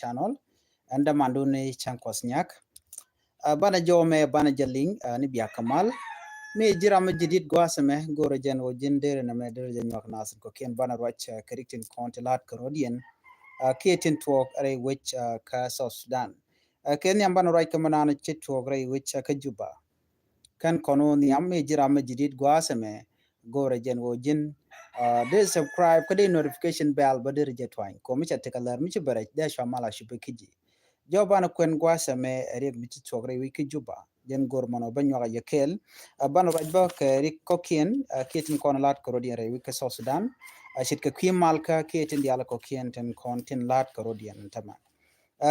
channel and the mandune chankosnyak bana jome bana jaling ni biya kamal me jirama jidit gwasame goro jen o jindere na me dere jen yak nasir ko ken bana wach keriktin kontilat karodian ketin tuok are which ka South Sudan ken yam bana right kamana chit tuok re which ka juba kan kono ni amme jirama jidit gwasame goro jen o jin de subscribe kade notification bell badir jetwine ko mi chatte kalar mi bare de shamala shibekiji jobana kwen gwasame re mi tuok re wiki juba jen gor mono banyo yekel bana rajba ke rik kokien ketin kono lat karodian re wiki South Sudan shit ka kwi malka ketin diala kokien ten kontin lat karodian tama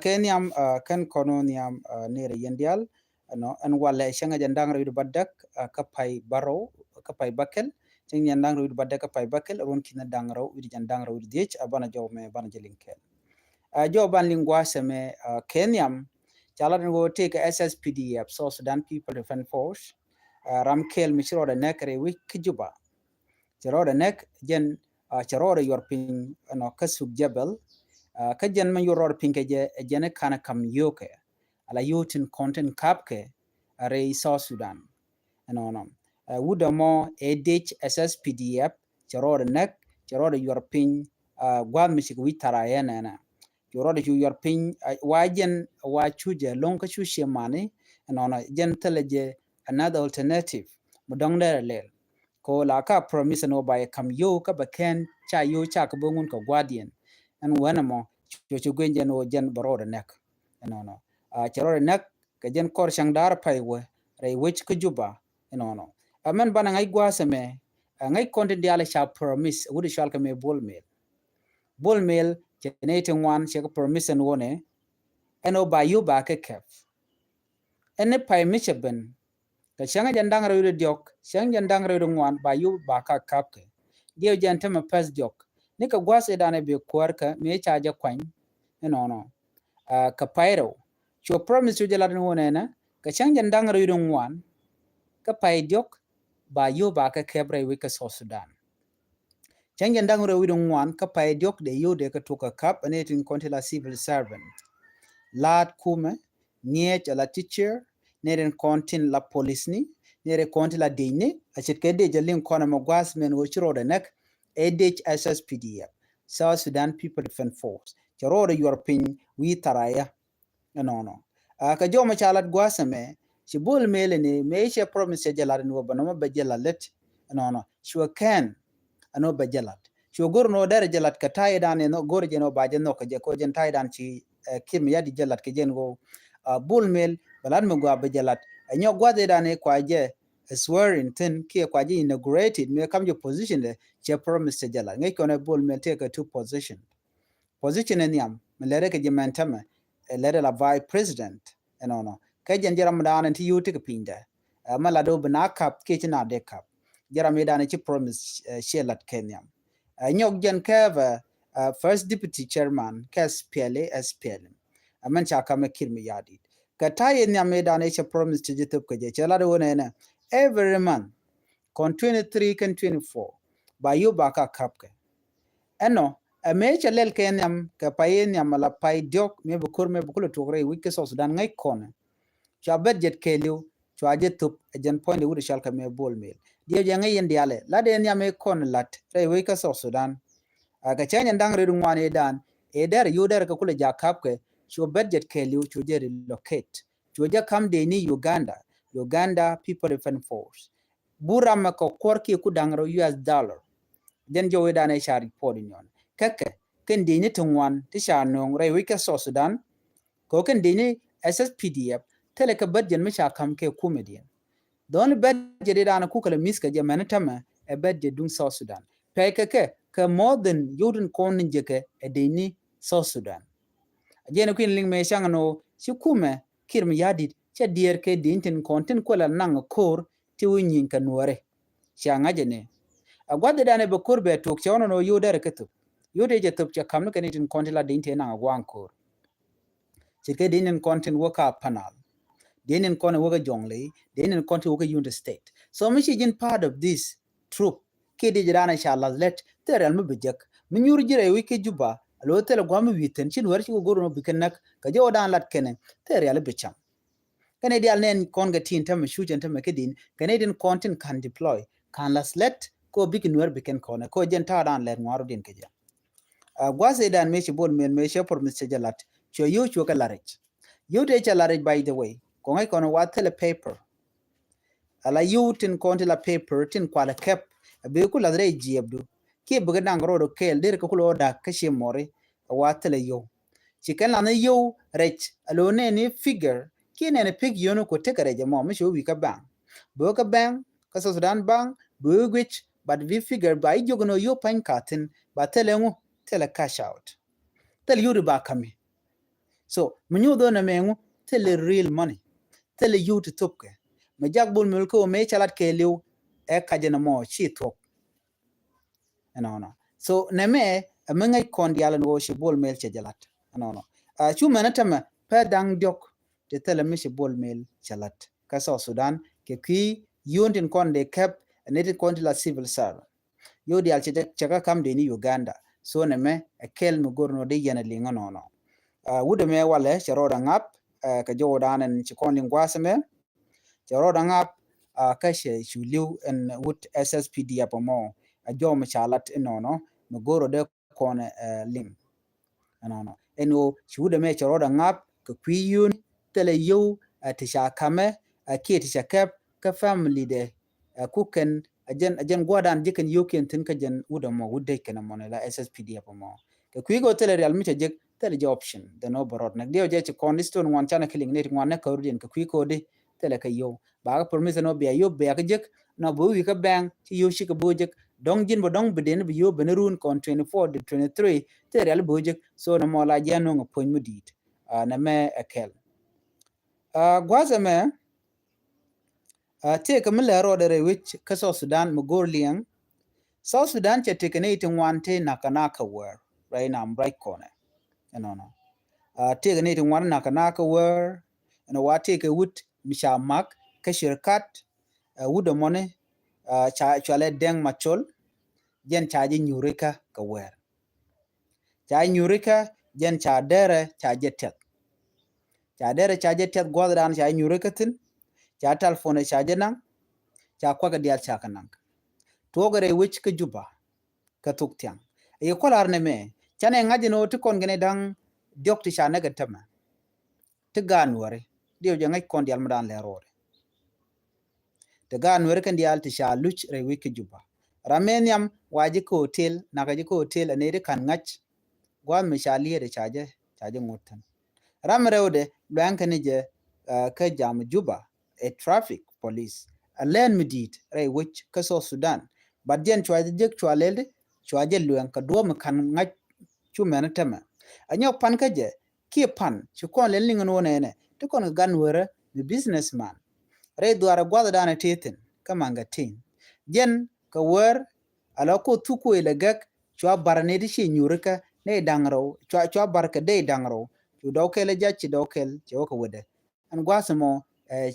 kenyam kan kono niam nere yendial no an wala shanga jandang re badak kapai baro kapai bakel ting yandang re badak kapai bakel ron kina dangro wi jandang re diech abana jawme bana jelinkel joban lingwa seme kenyam chalan go take sspdf South Sudan People Defense Force ramkel mishro da nekre wi kijuba chero da nek jen chero yorpin no kasuk jabal ka jen man yoror pinke je jene kana kam yoke ala yotin content kapke are South Sudan no wudamo Dech sspdf chero da nek chero yorpin gwad mishik wi tarayena na yorode chu yor pin wajen wa chuje lonka chu shemani nona jen teleje another alternative mudong der lel ko la ka promise no by kam yo ka baken cha yo cha ka bongun ka guardian and wenamo chu gwenje no jen barode nek nona cherore nek ka jen kor shangdar paiwe re wich ka juba nona amen bana ngai gwaseme ngai konti diale cha promise wudi shal ka me bol mail generating one check permission one eno ba yu ba ke kef ene pai micheben ka shanga jandang redo diok shanga jandang redo ngwan ba yu ba ka kapke dio jantema pas diok ne ka gwase dane be kwarka me chaja kwany no ka pairo cho promise ju jala one na ka shanga jandang redo ngwan ka pai diok ba yu ba ka kebre we ka South Sudan changen dangre widon wan ka pay diok de yode ka tuka kap anetin kontila civil servant lat kume niech la teacher neren kontin la police ni nere kontila deine achet kede jalin kona magwas men wo chiro de nek Dech sspdf South Sudan People Defense Force chiro de European wi taraya no ka joma chalat gwasame chibul mele ni meisha promise jalar ni wabana ba jalalet no sure can ano ba jalat cho gor no dare jalat ka taydan no gor jeno ba jeno ka je ko jen taydan ci kim yadi jalat ke jen go bul mel balan mo go ba jalat anyo gwade dane kwa je swearing tin ki kwa je inaugurated me kam je position de che promise jalat ngai ko na bul mel take a two position en yam melere ke je mentama lere la vice president no ka jen jaram dan ti yuti ke pinda mala do bana kap ke na de kap jarame dane ci promise shelat kenyam nyok jen keva first deputy chairman kes pele SPL aman cha kama kirmi yadi ka taye nyame dane ci promise ci jitop ke je chala do ne every month kon 23 kan 24 ba yu ba ka kapke eno a me chalel kenyam ka payen nyam la pay diok me bukur me bukul togre wike South Sudan ngai kon cha budget keliu cha jitop jen point wudi shalka me bol mel dio jange yendiale la de nyame kon lat re we ka South Sudan aga chanya ndang re ngwane dan e der yuder ka kule jakapke cho budget keliu cho je relocate cho je kam de ni Uganda People Defense Force burama ko korki ku dangro US dollar den jo we dan e shari podi nyon kake ken de ni tungwan ti sha nong re we ka South Sudan ko ken de ni SSPDF tele ka budget me sha kam ke kumedian don budget dana ku kala miska je manatama e budget dun South Sudan pay ka more than yudun konin jeke e deni South Sudan ajena kuin ling me shangano shikume kirmi yadit cha dier ke dintin kontin kola nang kor ti winyin ka nuare shanga jene agwade dane be kurbe tok chono no yudere ketu yude je tup cha kamno kanitin kontila dinte nang agwan kor chike dinin kontin waka panal dinin kone woga jongle dinin konti woga unit state so mishi jin part of this troop kidi jirana inshallah let teral mu bijak minyur jire wiki juba lo tele gwam witen chin wer chi goro no bikenak ka jo dan lat kenen te real bicham kane dial nen kon ga tin tam shu jen tam kedin Canadian content can deploy can las let ko bikin wer biken kona ko jen ta dan let ngaro din keja gwase dan me chi bol men me she por Mr. Jalat cho yo chu ka larich yo de cha larich by the way ko ngai kono wa tele paper ala yu tin konti la paper tin kwala kep be ku la re jiebdu ki buga nang rodo kel der ko lo da kashi mori wa tele yo chicken la ne yo rech alo ne ni figure ki ne pig yo no ko te kare jamo mi sho wi ka bang bo ka bang ka so Sudan bang bo gwich but we figure by jogo no yo pan katin ba tele ngu tele cash out tele yuri ba kami so munyu do na mengu tele real money tele you to topke ma jak bul mul ko me chalat ke liu e kajena mo chi tok no so ne me mengai kon diala no shi bol mel che jalat no chu manatama pa dang diok te tele me shi bol mel chalat ka so Sudan ke ki yondin kon de kep netin kon la civil servant yo dial che chaka kam de ni Uganda so ne me kel no gorno de yana linga no wude me wale charoda ngap ka jodanen chi kon lingwasme charoda ngap ka she chuliu en wut sspdf mo a jom chalat no goro de kon lim no eno chude me charoda ngap ka kwiyun tele yo tisha kame ke tisha kap ka family de kuken ajen gwadan jiken yoken tin ka jen wuda mo wudde kana mo la sspdf mo ka kwigo tele real mi jek tele je option de no borot nak dio je kondiston wan chana killing net wan na kawrien ka kwiko de tele ka yo ba permission no be yo be ka jek no bo wi ka bang ti yo shi ka bo jek dong jin bo dong beden bi yo benerun kon 24 to 23 te real bo jek so na mo la jano ngo pon mudit na me akel gwaza me te ka mele ro de which ka so Sudan mo gorliang South Sudan che tekenating wante nakanaka wer right now right corner no te ga ne tin wan nakanaka wer no wa te ka wut misha mak ka shirkat wuda mone cha chale deng machol jen cha ji nyurika ka wer cha nyurika jen cha dere cha jetet gwadran cha nyurika tin cha telefone cha jenang cha kwa ga dial cha kanang to gare wich ka juba ka tuktyang e kolar ne me chane ngaji no to kon gene dang diok ti cha na ga tama ti gan wari dio je ngai kon dial madan le rore te gan wari kan dial ti cha luch re wiki juba rameniam waji ko hotel na ga ji ko hotel ne de kan ngach gwan mi cha liye de chaje ngutan ram rewde luan kan je ka jam juba e traffic police a len midit re wich ka so Sudan badjen chwaje jek chwalelde chwaje luan ka duom kan ngach chu mena tama anyok pan ka je ki pan chu kon len lingon wonene to kon gan were the businessman re duara gwada dana teten kamanga tin jen ka wer ala ko tuku ile gak chwa barne di shi nyurika ne dangro chwa barka de dangro chu dokele jachi dokel choko wede an gwasamo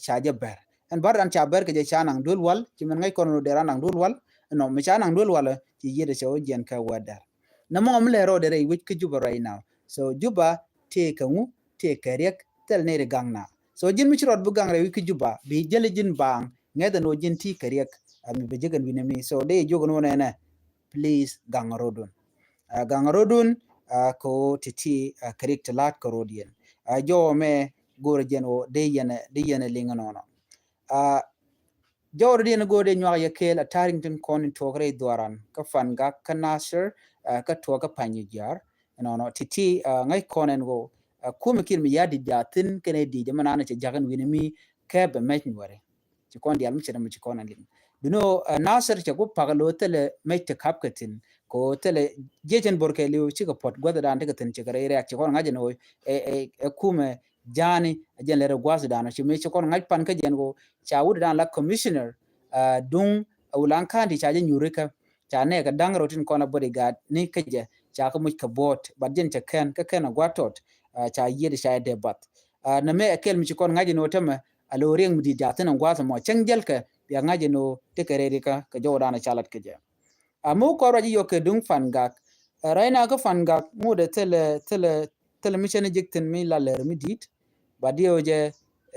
chaje ber an baran cha ber ke je chanang dulwal chimen ngai kono de ranang dulwal no mi chanang dulwal chi yede cho jen ka wadar na mo amle ro de re wich ke juba right now so juba te kangu te kerek tel ne de gangna so jin mi chirot bu gangre wich ke juba bi jele jin bang ngeda no jin ti kerek mi be jegan winemi so de jogo no ne please gangarodun gangarodun ko titi kerek talat korodien jo me gor jeno de yene linganono jawr dina gode nywa ya kel a Tarrington konin togre doran ka fan ga kanasher ka toga panyi jar no titi ngai konen go kuma kin mi yadi jatin kene di jamana na ce jagan winimi ke be met nware ci kon dial mi ce mi ci konan lim bino nasir ce go pagalo tele met kapkatin ko tele jejen borke liu ci ko pot goda dan daga tin ci gare reak ci kon ngaje no kuma jani ajen lere gwasu dano ci me ci kon ngaj pan ka jen go cha wud dan la commissioner dung ulan kandi cha jen yurika cha ne ka dang rotin kona bodyguard ni kaje cha ka much ka bot badjen cha ken ka ken gwatot cha yede cha de bat na me akel mi ci kon ngaji no tama alo reng mi di jatan gwasu mo changjel ka ya ngaji no te kereri ka jodana chalat kaje amu ko raji yo ke dung fan gak Raina ka fanga ngode tele mission jiktin mi la ler mi dit badio je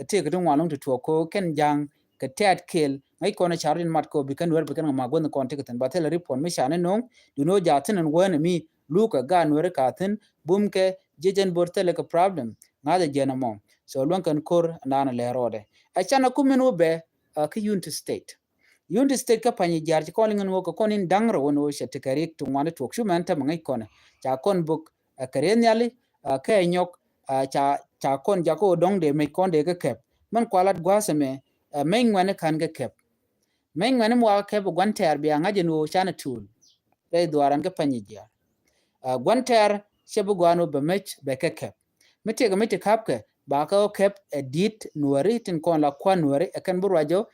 te ko ngwalong to ko ken jang ke tet kel ngai ko na charin mat ko bikan wer bikan ma gon kon te kan batel ripon mi shane nong du no jatin en wen mi luka gan wer ka tin bum ke jejen bortele ka problem ngade jena mom so lon kan kor nana le rode a chana kumen be ka unity state Unity State ka panyi jar ci calling ngo ko konin dangro wono she tikarik to ngwane tok shu man ta mangai kone cha kon buk karen yali ka nyok cha kon jako dong de me kon de ka kep man kwalat gwaseme me ngwane kan ka kep me ngwane mo ka kep gwanter bi ngaje no chana tool be dwaran ka panyi jar gwanter shebu gwano be mech be ka kep mete kapke ba ka kep edit nuari tin kon la kwa nuari kan burwajo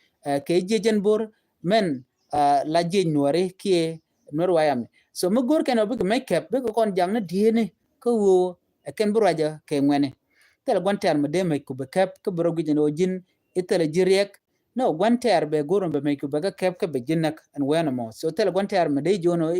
ke jejen bur men la jej nuari kie nuar wayam so mu gor ken obi make up be kon jang na diene ko wo ken buraja ke ngene tel gwanter me de me ku be kep ke buro gijin o jin itele jiriek no gwanter be goron be me ku be kep ke be jinnak an wena mo so tel gwanter me de jono